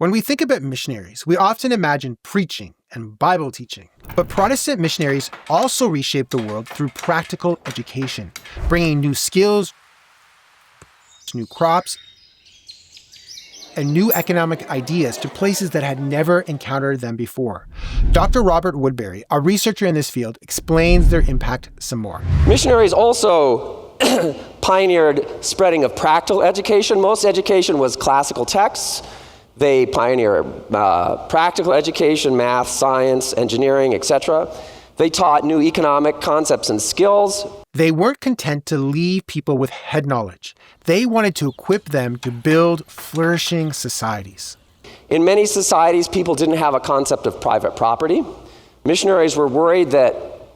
When we think about missionaries, we often imagine preaching and Bible teaching. But Protestant missionaries also reshaped the world through practical education, bringing new skills, new crops, and new economic ideas to places that had never encountered them before. Dr. Robert Woodberry, a researcher in this field, explains their impact some more. Missionaries also pioneered spreading of practical education. Most education was classical texts. They pioneered practical education, math, science, engineering, etc. They taught new economic concepts and skills. They weren't content to leave people with head knowledge. They wanted to equip them to build flourishing societies. In many societies, people didn't have a concept of private property. Missionaries were worried that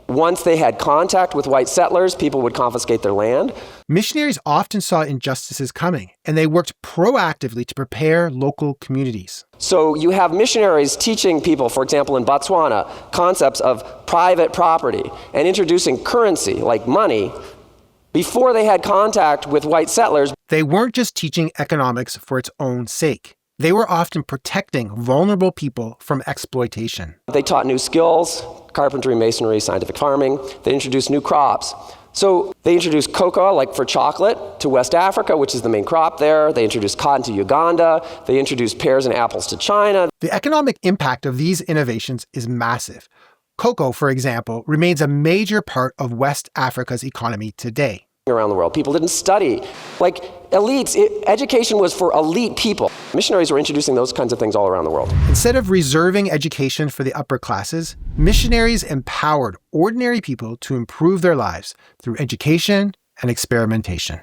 once they had contact with white settlers, people would confiscate their land. Missionaries often saw injustices coming, and they worked proactively to prepare local communities. So you have missionaries teaching people, for example, in Botswana, concepts of private property and introducing currency, like money, before they had contact with white settlers. They weren't just teaching economics for its own sake. They were often protecting vulnerable people from exploitation. They taught new skills, carpentry, masonry, scientific farming. They introduced new crops. So they introduced cocoa, like for chocolate, to West Africa, which is the main crop there. They introduced cotton to Uganda. They introduced pears and apples to China. The economic impact of these innovations is massive. Cocoa, for example, remains a major part of West Africa's economy today. Around the world, people didn't study. Like elites, education was for elite people. Missionaries were introducing those kinds of things all around the world. Instead of reserving education for the upper classes, missionaries empowered ordinary people to improve their lives through education and experimentation.